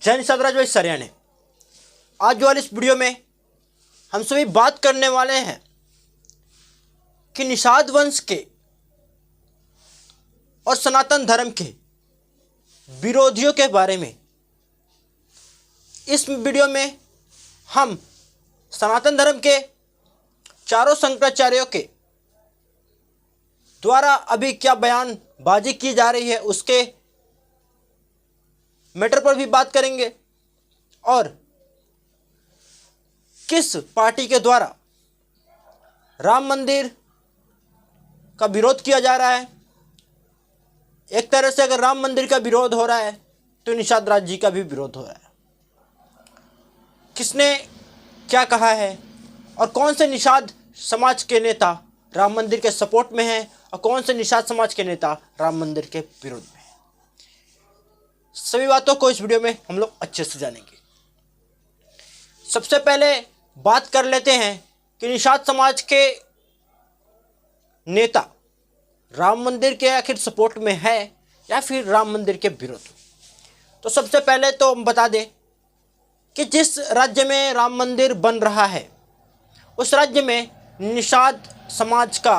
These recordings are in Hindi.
जय निषाद राज भाई सरियाने। आज वाली इस वीडियो में हम सभी बात करने वाले हैं कि निषाद वंश के और सनातन धर्म के विरोधियों के बारे में। इस वीडियो में हम सनातन धर्म के चारों शंकराचार्यों के द्वारा अभी क्या बयानबाजी की जा रही है उसके मैटर पर भी बात करेंगे और किस पार्टी के द्वारा राम मंदिर का विरोध किया जा रहा है। एक तरह से अगर राम मंदिर का विरोध हो रहा है तो निषाद राज जी का भी विरोध हो रहा है। किसने क्या कहा है और कौन से निषाद समाज के नेता राम मंदिर के सपोर्ट में हैं और कौन से निषाद समाज के नेता राम मंदिर के विरोध में हैं, सभी बातों को इस वीडियो में हम लोग अच्छे से जानेंगे। सबसे पहले बात कर लेते हैं कि निषाद समाज के नेता राम मंदिर के आखिर सपोर्ट में है या फिर राम मंदिर के विरोध। तो सबसे पहले तो हम बता दें कि जिस राज्य में राम मंदिर बन रहा है उस राज्य में निषाद समाज का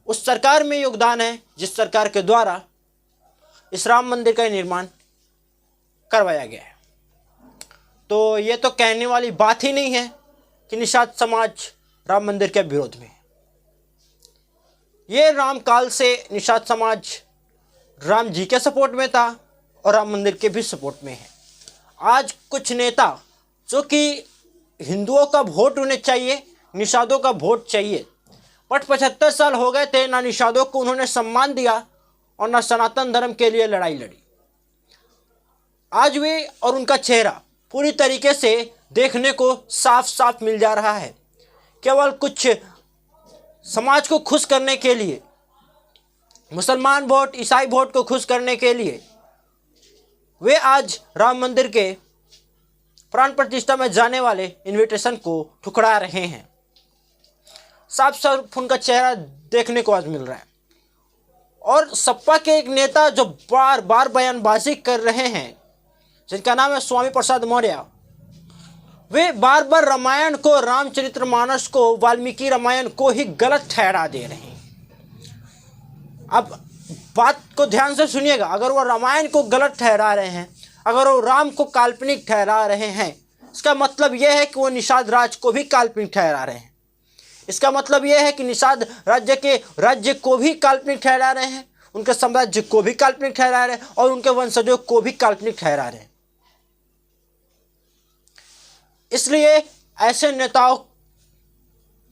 उस सरकार में योगदान है जिस सरकार के द्वारा इस राम मंदिर का निर्माण करवाया गया है। तो ये तो कहने वाली बात ही नहीं है कि निषाद समाज राम मंदिर के विरोध में है। ये राम काल से निषाद समाज राम जी के सपोर्ट में था और राम मंदिर के भी सपोर्ट में है। आज कुछ नेता जो कि हिंदुओं का वोट उन्हें चाहिए, निषादों का वोट चाहिए, बट 75 साल हो गए थे, ना निषादों को उन्होंने सम्मान दिया और ना सनातन धर्म के लिए लड़ाई लड़ी। आज वे और उनका चेहरा पूरी तरीके से देखने को साफ साफ मिल जा रहा है। केवल कुछ समाज को खुश करने के लिए, मुसलमान वोट, ईसाई वोट को खुश करने के लिए वे आज राम मंदिर के प्राण प्रतिष्ठा में जाने वाले इनविटेशन को ठुकरा रहे हैं। साफ साफ उनका चेहरा देखने को आज मिल रहा है। और सपा के एक नेता जो बार बार बयानबाजी कर रहे हैं जिनका नाम है स्वामी प्रसाद मौर्य, वे बार बार रामायण को, रामचरितमानस को, वाल्मीकि रामायण को ही गलत ठहरा दे रहे हैं। अब बात को ध्यान से सुनिएगा, अगर वो रामायण को गलत ठहरा रहे हैं, अगर वो राम को काल्पनिक ठहरा रहे हैं, इसका मतलब यह है कि वो निषाद राज को भी काल्पनिक ठहरा रहे हैं। इसका मतलब यह है कि निषाद राज्य को भी काल्पनिक ठहरा रहे हैं, उनके साम्राज्य को भी काल्पनिक ठहरा रहे हैं और उनके वंशजों को भी काल्पनिक ठहरा रहे हैं। इसलिए ऐसे नेताओं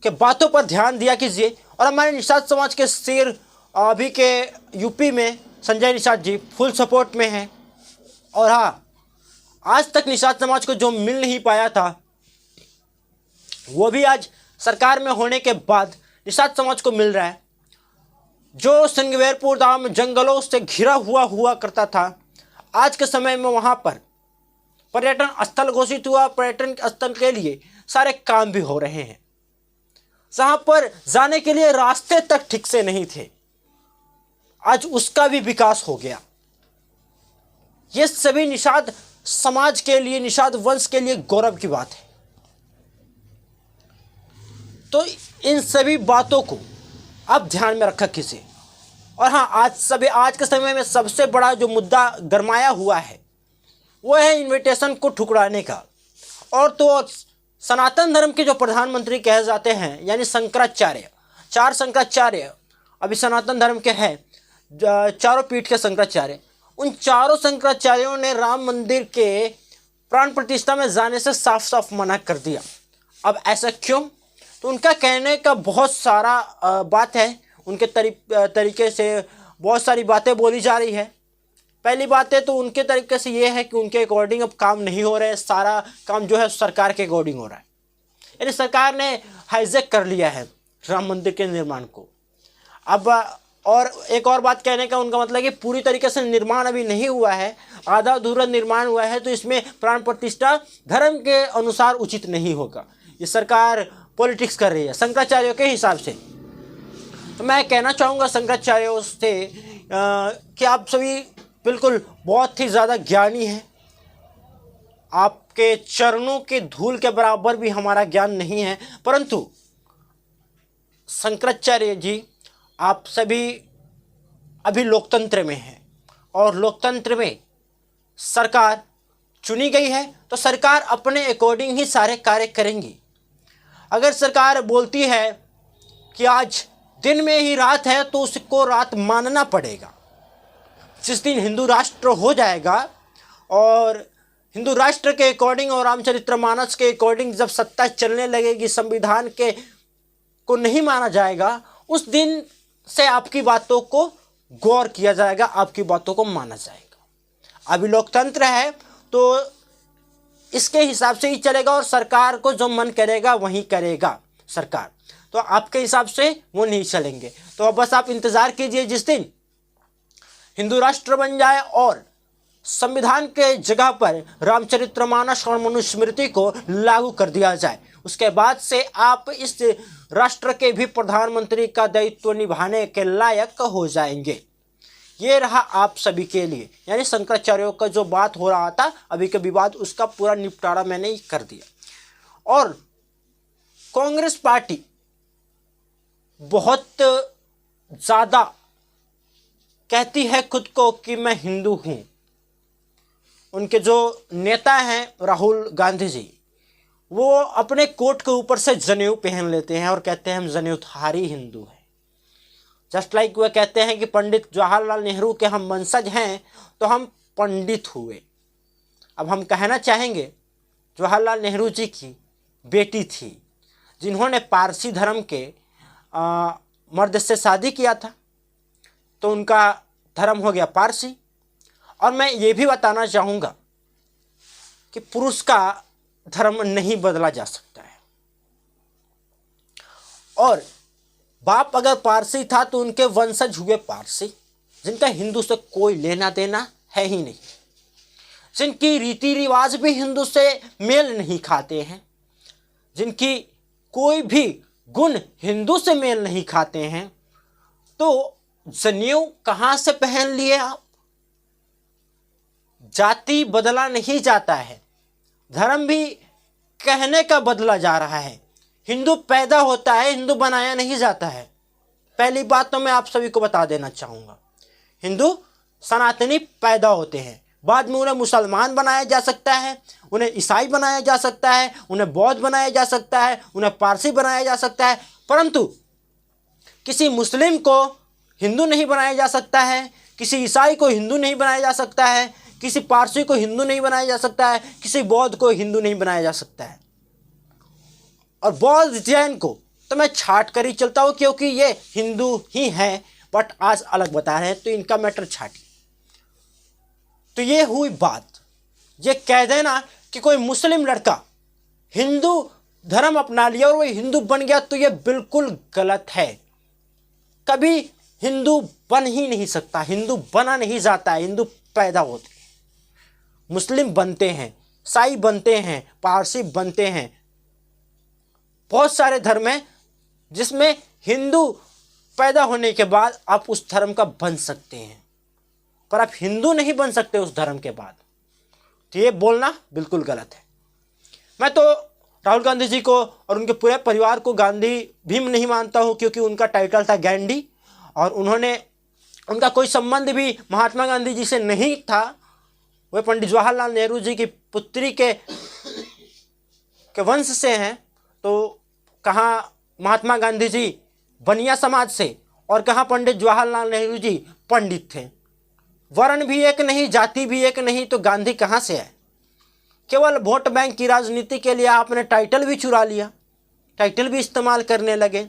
के बातों पर ध्यान दिया कीजिए। और हमारे निषाद समाज के सिर अभी के यूपी में संजय निषाद जी फुल सपोर्ट में हैं। और हाँ, आज तक निषाद समाज को जो मिल नहीं पाया था वो भी आज सरकार में होने के बाद निषाद समाज को मिल रहा है। जो सिंगवेरपुर धाम जंगलों से घिरा हुआ करता था, आज के समय में वहाँ पर पर्यटन स्थल घोषित हुआ। पर्यटन स्थल के लिए सारे काम भी हो रहे हैं। जहाँ पर जाने के लिए रास्ते तक ठीक से नहीं थे, आज उसका भी विकास हो गया। ये सभी निषाद समाज के लिए, निषाद वंश के लिए गौरव की बात है। तो इन सभी बातों को आप ध्यान में रखा कीजिए। और हाँ, आज के समय में सबसे बड़ा जो मुद्दा गरमाया हुआ है वो है इनविटेशन को ठुकराने का। और तो और सनातन धर्म के जो प्रधानमंत्री कहे जाते हैं यानी शंकराचार्य, 4 शंकराचार्य अभी सनातन धर्म के हैं, चारों पीठ के शंकराचार्य, उन चारों शंकराचार्यों ने राम मंदिर के प्राण प्रतिष्ठा में जाने से साफ साफ मना कर दिया। अब ऐसा क्यों? तो उनका कहने का बहुत सारा बात है, उनके तरीके से बहुत सारी बातें बोली जा रही है। पहली बात है तो उनके तरीके से ये है कि उनके अकॉर्डिंग अब काम नहीं हो रहा है, सारा काम जो है सरकार के अकॉर्डिंग हो रहा है। यानी सरकार ने हाईजैक कर लिया है राम मंदिर के निर्माण को। अब और एक और बात कहने का उनका मतलब कि पूरी तरीके से निर्माण अभी नहीं हुआ है, आधा अधूरा निर्माण हुआ है, तो इसमें प्राण प्रतिष्ठा धर्म के अनुसार उचित नहीं होगा। ये सरकार पॉलिटिक्स कर रही है शंकराचार्यों के हिसाब से। तो मैं कहना चाहूँगा शंकराचार्यों से कि आप सभी बिल्कुल बहुत ही ज़्यादा ज्ञानी हैं। आपके चरणों के धूल के बराबर भी हमारा ज्ञान नहीं है, परंतु शंकराचार्य जी आप सभी अभी लोकतंत्र में हैं और लोकतंत्र में सरकार चुनी गई है तो सरकार अपने अकॉर्डिंग ही सारे कार्य करेंगी। अगर सरकार बोलती है कि आज दिन में ही रात है तो उसको रात मानना पड़ेगा। जिस दिन हिंदू राष्ट्र हो जाएगा और हिंदू राष्ट्र के अकॉर्डिंग और रामचरितमानस के अकॉर्डिंग जब सत्ता चलने लगेगी, संविधान के को नहीं माना जाएगा, उस दिन से आपकी बातों को गौर किया जाएगा, आपकी बातों को माना जाएगा। अभी लोकतंत्र है तो इसके हिसाब से ही चलेगा और सरकार को जो मन करेगा वही करेगा सरकार, तो आपके हिसाब से वो नहीं चलेंगे। तो अब बस आप इंतज़ार कीजिए जिस दिन हिंदू राष्ट्र बन जाए और संविधान के जगह पर रामचरितमानस और मनुस्मृति को लागू कर दिया जाए, उसके बाद से आप इस राष्ट्र के भी प्रधानमंत्री का दायित्व निभाने के लायक हो जाएंगे। ये रहा आप सभी के लिए, यानी शंकराचार्यों का जो बात हो रहा था अभी के विवाद, उसका पूरा निपटारा मैंने ही कर दिया। और कांग्रेस पार्टी बहुत ज़्यादा कहती है खुद को कि मैं हिंदू हूँ। उनके जो नेता हैं राहुल गांधी जी, वो अपने कोट के ऊपर से जनेऊ पहन लेते हैं और कहते हैं हम जनेऊधारी हिंदू हैं। जस्ट लाइक वह कहते हैं कि पंडित जवाहरलाल नेहरू के हम वंशज हैं तो हम पंडित हुए। अब हम कहना चाहेंगे जवाहरलाल नेहरू जी की बेटी थी जिन्होंने पारसी धर्म के मर्द से शादी किया था, तो उनका धर्म हो गया पारसी। और मैं ये भी बताना चाहूँगा कि पुरुष का धर्म नहीं बदला जा सकता है, और बाप अगर पारसी था तो उनके वंशज हुए पारसी, जिनका हिंदू से कोई लेना देना है ही नहीं, जिनकी रीति रिवाज भी हिंदू से मेल नहीं खाते हैं, जिनकी कोई भी गुण हिंदू से मेल नहीं खाते हैं, तो जनेऊ कहाँ से पहन लिए आप? जाति बदला नहीं जाता है, धर्म भी कहने का बदला जा रहा है। हिंदू पैदा होता है, हिंदू बनाया नहीं जाता है। पहली बात तो मैं आप सभी को बता देना चाहूँगा, हिंदू सनातनी पैदा होते हैं, बाद में उन्हें मुसलमान बनाया जा सकता है, उन्हें ईसाई बनाया जा सकता है, उन्हें बौद्ध बनाया जा सकता है, उन्हें पारसी बनाया जा सकता है, परंतु किसी मुस्लिम को हिंदू नहीं बनाया जा सकता है, किसी ईसाई को हिंदू नहीं बनाया जा सकता है, किसी पारसी को हिंदू नहीं बनाया जा सकता है, किसी बौद्ध को हिंदू नहीं बनाया जा सकता है। और बौद्ध जैन को तो मैं छाट कर ही चलता हूँ, क्योंकि ये हिंदू ही हैं, बट आज अलग बता रहे हैं तो इनका मैटर छाटिए। तो ये हुई बात। ये कह देना कि कोई मुस्लिम लड़का हिंदू धर्म अपना लिया और वो हिंदू बन गया, तो ये बिल्कुल गलत है। कभी हिंदू बन ही नहीं सकता, हिंदू बना नहीं जाता है, हिंदू पैदा होते हैं। मुस्लिम बनते हैं, ईसाई बनते हैं, पारसी बनते हैं, बहुत सारे धर्म हैं जिसमें हिंदू पैदा होने के बाद आप उस धर्म का बन सकते हैं, पर आप हिंदू नहीं बन सकते उस धर्म के बाद। तो ये बोलना बिल्कुल गलत है। मैं तो राहुल गांधी जी को और उनके पूरे परिवार को गांधी भीम नहीं मानता हूँ, क्योंकि उनका टाइटल था गैंडी और उनका कोई संबंध भी महात्मा गांधी जी से नहीं था। वे पंडित जवाहरलाल नेहरू जी की पुत्री के वंश से हैं, तो कहाँ महात्मा गांधी जी बनिया समाज से और कहाँ पंडित जवाहरलाल नेहरू जी पंडित थे। वर्ण भी एक नहीं, जाति भी एक नहीं, तो गांधी कहाँ से है? केवल वोट बैंक की राजनीति के लिए आपने टाइटल भी चुरा लिया, टाइटल भी इस्तेमाल करने लगे।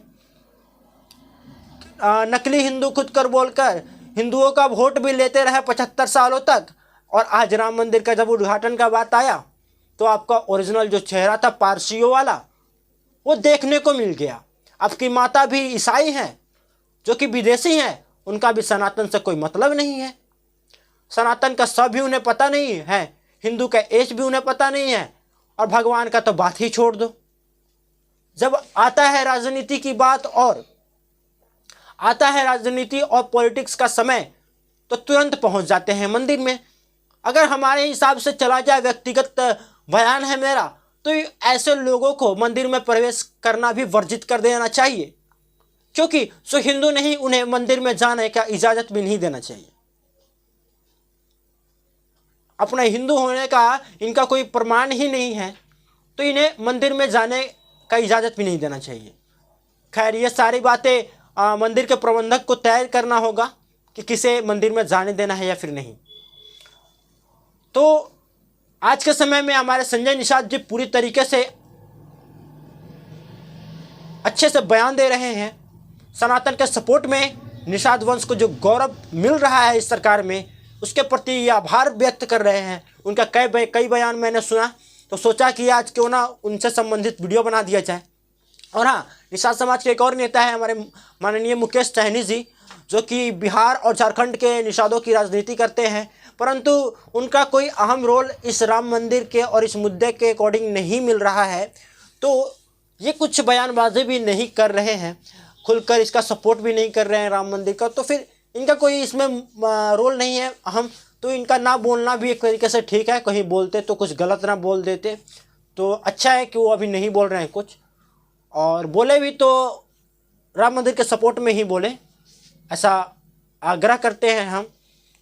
नकली हिंदू खुद कर बोलकर हिंदुओं का वोट भी लेते रहे 75 सालों तक, और आज राम मंदिर का जब उद्घाटन का बात आया तो आपका ओरिजिनल जो चेहरा था पारसियों वाला वो देखने को मिल गया। आपकी माता भी ईसाई हैं जो कि विदेशी हैं, उनका भी सनातन से कोई मतलब नहीं है। सनातन का सब भी उन्हें पता नहीं है, हिंदू का एच भी उन्हें पता नहीं है, और भगवान का तो बात ही छोड़ दो। जब आता है राजनीति की बात और आता है राजनीति और पॉलिटिक्स का समय, तो तुरंत पहुंच जाते हैं मंदिर में। अगर हमारे हिसाब से चला जाए, व्यक्तिगत बयान है मेरा, तो ऐसे लोगों को मंदिर में प्रवेश करना भी वर्जित कर देना चाहिए, क्योंकि जो हिंदू नहीं उन्हें मंदिर में जाने का इजाज़त भी नहीं देना चाहिए। अपने हिंदू होने का इनका कोई प्रमाण ही नहीं है, तो इन्हें मंदिर में जाने का इजाज़त भी नहीं देना चाहिए। खैर, ये सारी बातें मंदिर के प्रबंधक को तय करना होगा कि किसे मंदिर में जाने देना है या फिर नहीं। तो आज के समय में हमारे संजय निषाद जी पूरी तरीके से अच्छे से बयान दे रहे हैं। सनातन के सपोर्ट में निषाद वंश को जो गौरव मिल रहा है इस सरकार में, उसके प्रति ये आभार व्यक्त कर रहे हैं। उनका कई बयान मैंने सुना, तो सोचा कि आज क्यों ना उनसे संबंधित वीडियो बना दिया जाए। और हाँ, निषाद समाज के एक और नेता है हमारे माननीय मुकेश सहनी जी, जो कि बिहार और झारखंड के निषादों की राजनीति करते हैं, परंतु उनका कोई अहम रोल इस राम मंदिर के और इस मुद्दे के अकॉर्डिंग नहीं मिल रहा है। तो ये कुछ बयानबाजी भी नहीं कर रहे हैं, खुलकर इसका सपोर्ट भी नहीं कर रहे हैं राम मंदिर का, तो फिर इनका कोई इसमें रोल नहीं है अहम। तो इनका ना बोलना भी एक तरीके से ठीक है, कहीं बोलते तो कुछ गलत ना बोल देते, तो अच्छा है कि वो अभी नहीं बोल रहे हैं कुछ, और बोले भी तो राम मंदिर के सपोर्ट में ही बोले, ऐसा आग्रह करते हैं हम,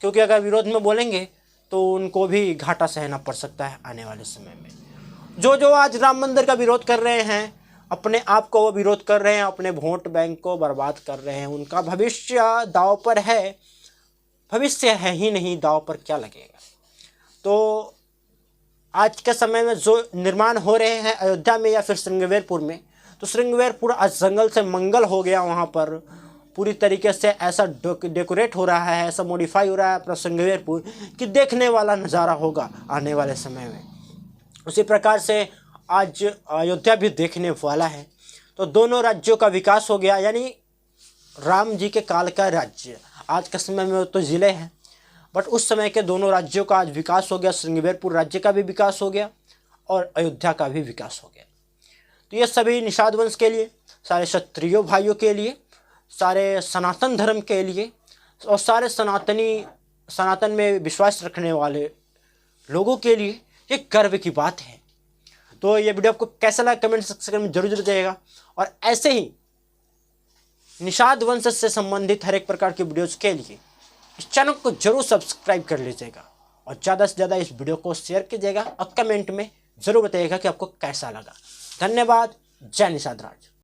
क्योंकि अगर विरोध में बोलेंगे तो उनको भी घाटा सहना पड़ सकता है आने वाले समय में। जो आज राम मंदिर का विरोध कर रहे हैं, अपने आप को वो विरोध कर रहे हैं, अपने वोट बैंक को बर्बाद कर रहे हैं, उनका भविष्य दांव पर है। भविष्य है ही नहीं, दांव पर क्या लगेगा। तो आज के समय में जो निर्माण हो रहे हैं अयोध्या में या फिर श्रृंगवेरपुर में, तो श्रृंगवेरपुर आज जंगल से मंगल हो गया। वहाँ पर पूरी तरीके से ऐसा डेकोरेट हो रहा है, ऐसा मॉडिफाई हो रहा है अपना श्रृंगवेरपुर, कि देखने वाला नज़ारा होगा आने वाले समय में। उसी प्रकार से आज अयोध्या भी देखने वाला है। तो दोनों राज्यों का विकास हो गया, यानी राम जी के काल का राज्य। आज के समय में तो ज़िले हैं, बट उस समय के दोनों राज्यों का आज विकास हो गया। श्रृंगवेरपुर राज्य का भी विकास हो गया और अयोध्या का भी विकास हो गया। तो ये सभी निषाद वंश के लिए, सारे क्षत्रियो भाइयों के लिए, सारे सनातन धर्म के लिए और सारे सनातन में विश्वास रखने वाले लोगों के लिए ये गर्व की बात है। तो ये वीडियो आपको कैसा लगा कमेंट सेक्शन में जरूर बताइएगा, और ऐसे ही निषाद वंश से संबंधित हर एक प्रकार की वीडियोज़ के लिए इस चैनल को जरूर सब्सक्राइब कर लीजिएगा, और ज़्यादा से ज़्यादा इस वीडियो को शेयर कीजिएगा और कमेंट में ज़रूर बताइएगा कि आपको कैसा लगा। धन्यवाद। जय निषाद राज।